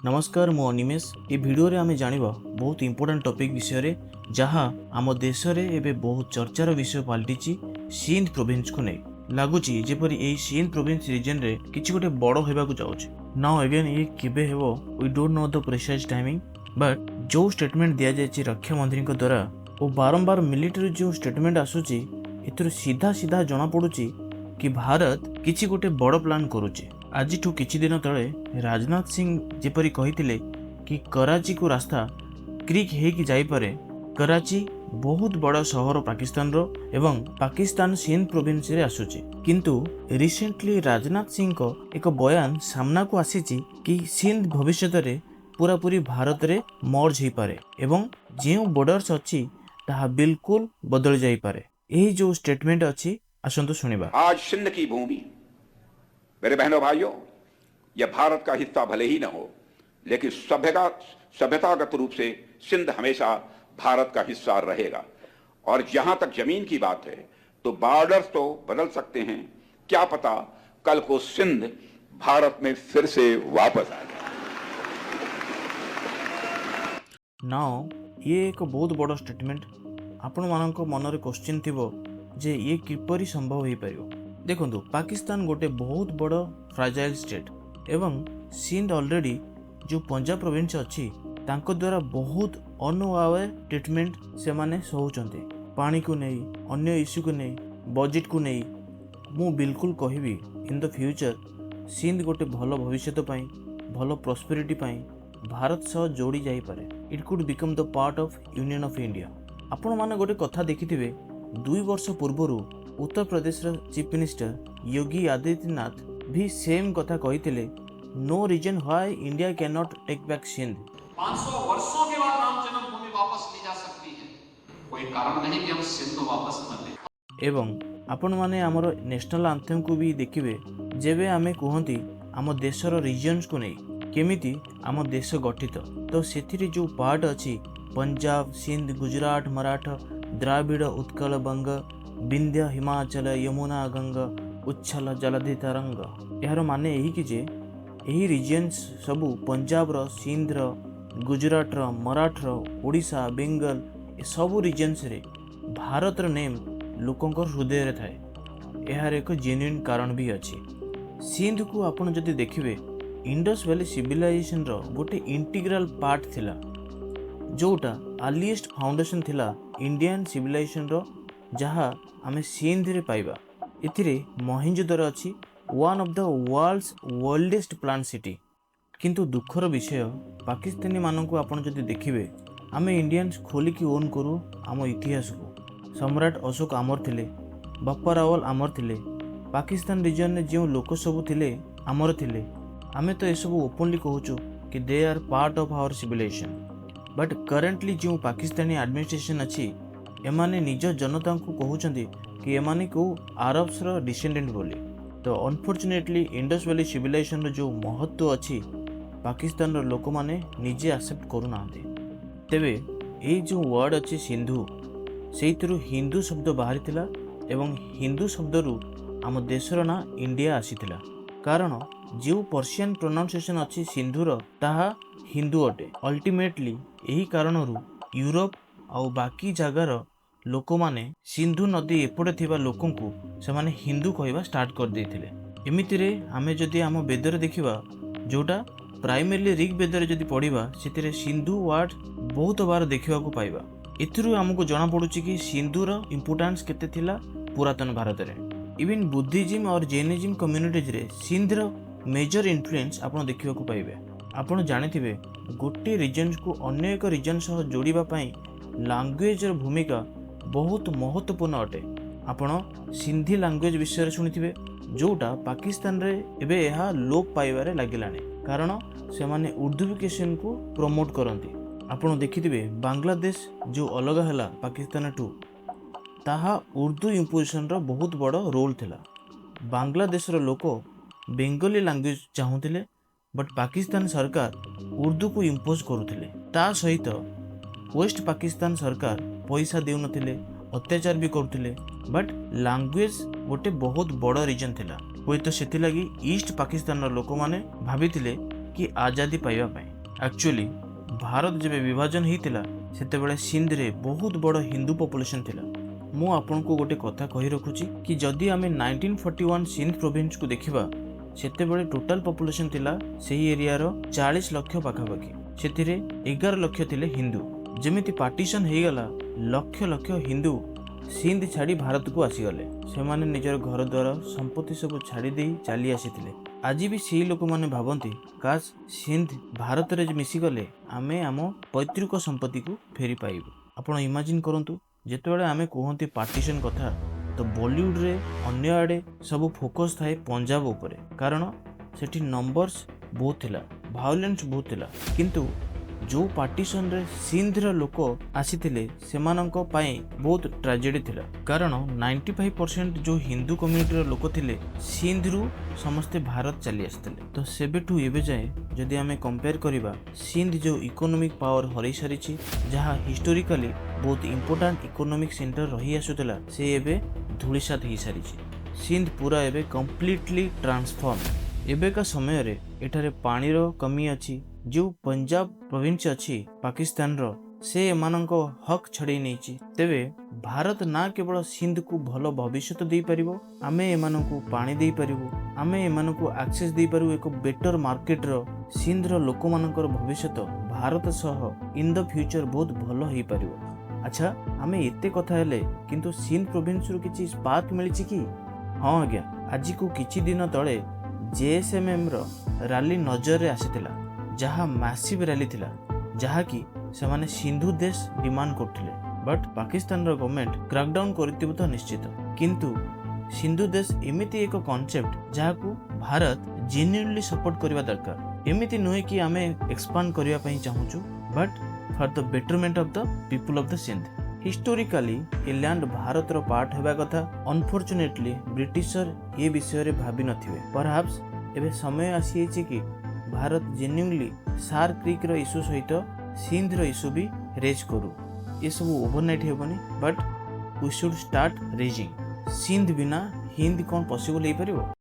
नमस्कार मु अनिमेष ये वीडियो रे आमे जानिबा बहुत इंपोर्टेंट टॉपिक विषय रे जहा आम देश रे एबे बहुत चर्चार विषय पलटिची सिंध प्रोविंस को नै लागुची जेपरि एई सिंध प्रोविंस रीजन रे किछि गोटे बड़ हेबाकू जाउची नाउ अगेन ये केबे हेबो we don't know the precise timing but जो स्टेटमेंट दिया जायछि रक्षा मंत्री को द्वारा ओ बारंबार मिलिटरी जो स्टेटमेंट आसुची एथुर सीधा सीधा जना पडुची कि भारत किछि गोटे बड़ प्लान करूची। आज किछि दिन तले राजनाथ सिंह जेपरी कहिथिले कि कराची को रास्ता क्रिक हेकी जाई पारे। कराची बहुत बड़ शहर पाकिस्तान रो एवं पाकिस्तान सिंध प्रोविंस रे आसुची, किंतु रिसेंटली राजनाथ सिंह को एक बयान सामना को आसीची कि सिंध भविष्यत रे पूरा पूरी भारत रे मर्ज ही पारे एवं जेउ बॉर्डर्स अछि ताहा बिल्कुल बदल जाई पारे। एही जो स्टेटमेंट अछि आसंतु सुनिबा। आज सिंध की भूमि मेरे बहनों भाइयों, यह भारत का हिस्सा भले ही न हो, लेकिन सभ्यतागत रूप से सिंध हमेशा भारत का हिस्सा रहेगा। और जहां तक जमीन की बात है तो बॉर्डर्स तो बदल सकते हैं, क्या पता कल को सिंध भारत में फिर से वापस आ जाए। नाउ ये एक बहुत बड़ स्टेटमेंट। आपण मानक मन रे क्वेश्चन थिबो जे ये किपरि संभव हो पारियो। देखंतु पाकिस्तान गोटे बहुत बड़ फ्राजाइल स्टेट एवं सिंध ऑलरेडी जो पंजाब प्रोविंस अच्छी तांको द्वारा बहुत अनअवेयर ट्रीटमेंट से माने सहउचंती। पानी को नहीं, अन्य इश्यू को नहीं, बजेट को नहीं, मु बिल्कुल कहबी इन द फ्यूचर सिंध गोटे भल भविष्यत पाई, भल प्रॉस्पेरिटी पाई भारत सह जोड़ी जाई पारे। It could become the part of union of India. आपण माने गोटे कथा देखिथिबे 2 वर्ष पूर्व उत्तर प्रदेश चीफ मिनिस्टर योगी आदित्यनाथ भी सेम कथा कही, no reason why India can not take back Sindh. 500 वर्षों के बाद राम जन्मभूमि वापस ली जा सकती है, कोई कारण नहीं कि हम सिंध वापस न लें। एवं आपण माने हमर नेशनल एंथम को भी देखिबे, जेबे आमे कहंती आम देशर रीजन्स को नहीं केमिति आम देश गठित, तो सेथिरे जो पार्ट अछि पंजाब, सिंध, गुजरात, मराठा, द्राविड़, उत्कल, बंग, विंध्य, हिमाचल, यमुना, गंगा, उच्छल, जलधि, तरंग। यार माने यही कि जे यही रीजन्स सबू पंजाब रो, सिंध रो, गुजरात रो, मराठ रो, ओडिशा, बेंगल ए सबू रीजन्स रे भारत रो नेम लोकंकर हृदय रे थाए। यार एक जेन्युइन कारण भी अछि। सिंध को आपण जदि देखिबे इंडस वैली सिविलाइजेशन रो गोटे इंटीग्रल पार्ट थिला, जोटा अर्लीस्ट फाउंडेशन थिला इंडियन सिविलाइजेशन रो, जहा आमे सिंध रे पाइबा। एथिरे मोहेंजोदारो अछि one of the world's oldest plant city. किंतु दुखर विषय पाकिस्तानी मानक आपण जदि देखिबे, आमे इंडियंस खोली की ओन करू आम इतिहास को। सम्राट अशोक आमर थिले, बप्पा रावल आमर थिले, पाकिस्तान रीजन ने जो लोक सब थिले आमर थिले। आमे तो एसब ओपनली कहूचु कि they are part of our civilisation. But currently जो पाकिस्तानी एडमिनिस्ट्रेशन अच्छी एमाने निज जनता को कहउचंदी कि एमाने को आरब्स रो डिसेंडेंट बोली। तो अनफॉर्चुनेटली इंडस वैली सिविलाइजेशन रो जो महत्व अच्छी पाकिस्तान रो लोक माने निजे एक्सेप्ट करू नांती। तेबे ए जो वर्ड अच्छी सिंधु सेइतरु हिंदू शब्द बाहरी थिला एवं हिंदू शब्द रु आम देशर ना इंडिया आसीथिला, कारण जो पर्शियन प्रोनाउंसिएशन अच्छी सिंधुर ताहा हिंदू अटे। अल्टीमेटली यही कारणरू यूरोप आउ बाकी जगार लोक माने सिंधु नदी एपटे थिबा लोकन को से माने हिंदू कहवा स्टार्ट कर देथिले। एमितिरे आमे जदि आम वेदर देखिबा, जोटा प्राइमरली ऋग वेदर जदि पढ़िबा, सेतिरे सिंधु वर्ड बहुत बार देखिबा को पाइबा। एथिरु हमको जणा पडुची कि सिंधुर इंपोर्टेंस केते थिला पुरातन भारत रे। इवन बुद्धिज्म और जैनिज्म कम्युनिटीज रे सिंधर मेजर इन्फ्लुएंस आपण देखिबा को पाइबे। आपण जानिथिबे गोटे रीजन को अन्य एक रीजन सह जोड़िबा पई लैंग्वेज र भूमिका बहुत महत्वपूर्ण अटे। आपण सिंधी लैंग्वेज विषय शुणिथिबे, जोटा पाकिस्तान रे एबे यह लोप पाइबारे लागिलाने, कारण से माने उर्दूफिकेशन को प्रमोट करंती। आपण देखिथिबे बांग्लादेश जो अलग हला पाकिस्तान टू, ताहा उर्दू इम्पोजिशन रो बहुत बड़ रोल थिला। बांग्लादेश रो लोक बेंगली लैंग्वेज चाहूथिले, बट पाकिस्तान सरकार उर्दू को इम्पोज करुथिले। ता सहित वेस्ट पाकिस्तान सरकार पैसा देउ नथिले, अत्याचार भी करुथिले। बट लैंग्वेज गोटे बहुत बड़ रीजन थिला। हुए तो सेति लगी ईस्ट पाकिस्तान रो लोक माने भाबिथिले कि आजादी पाइबा पई। एक्चुअली भारत जेबे विभाजन होता सेतेबेले सिंध रे बहुत बड़ हिंदू पॉपुलेशन थिला। मु आपन को गोटे कथा कहि रखुची कि जदि आमे 1941 सिंध प्रोविंस को देखिबा सेतेबेले टोटल पॉपुलेशन थिला सेही एरिया रो 40 लाख पाखापाखि। सेथिरे 11 लाख थिले हिंदू। जेमिति पार्टीशन हो गला लक्ष लक्ष हिंदू सिंध छाड़ी भारत को आसीगले। सेमाने निजर घर द्वार संपत्ति सब छाड़ी दे चली आसीथिले। आज भी से लोक मैंने भावती काश सिंध भारत रे मिसीगले आमे आम पैतृक संपत्ति को फेरी पाइबु। आपण इमेजिन करंतु जेतेबेले आमे कहंती पार्टीशन कथा तो बॉलीवुड रे अन्य आड़े सब फोकस थाए पंजाब उपरे, कारण सेठी नंबर्स बहुत थिला, वायलेंस बहुत थिला। किंतु जो पार्टीशन रे सिंध रो लोक आसीथिले सेमानंको पाई बहुत ट्रेजेडी थिला, कारण 95% जो हिंदू कम्युनिटी रो लोक थिले सिंध रु समस्ते भारत चली आसथिले। तो सेबेठू एबे जाए जदि आमे कंपेयर करिबा सिंध जो इकोनॉमिक पावर हरई सारिछि, जहा हिस्टोरिकली बहुत इंपोर्टेंट इकोनॉमिक सेंटर रही आसुतला, से एबे धूलिसात ही सारिछि। सिंध पूरा एबे कंप्लीटली ट्रांसफॉर्म। एबे का समय रे एठारे पानी रो कमी अछि। जो पंजाब प्रोविंस अछि पाकिस्तान रो से एमानंको हक छड़े नैछि। तेबे भारत ना केवल सिंध को भलो भविष्य दे परिबो, आमे एमानंको पानी दे परिबो, आमे एमानंको एक्सेस दे परिबो एक बेटर मार्केट रो। सिंध रो लोक मानकर भविष्य भारत सह इन द फ्यूचर बहुत भलो होई परिबो। अच्छा आमे एते कथा हेले किंतु सिंध प्रोविंस रो किछि स्पार्क मिलिछि कि? हां आज्ञा, आज को किछि दिन तळे जेएसएमएम रो रैली नजर रे आसीतिला, जहा मैसिव रैली थिला, जहा कि सेमाने सिंधु देश डिमांड करथिले। बट पाकिस्तान रो गवर्नमेंट क्रैकडाउन करथिबो तो निश्चित, किंतु सिंधु देश एमिति एक कांसेप्ट जहा को भारत जेन्युइनली सपोर्ट करबा दरकार। एमिति नुहे कि आमे एक्सपांड करबा पई चाहूछु, but for the betterment of the people of the Sindh. Historically ए लैंड भारत रो पार्ट हेबा कथा। अनफॉर्चुनेटली ब्रिटिशर ए विषय रे भाबी नथिबे। परहैप्स एबे समय आसी अछि कि भारत जेन्युइनली सार क्रिक रो इश्यू सहित सिंध रो इश्यू भी रेज करू। ये सब ओवरनाइट हेबनी, but we should start raising. Sindh बिना हिंद कौन पॉसिबल हो पारिबो?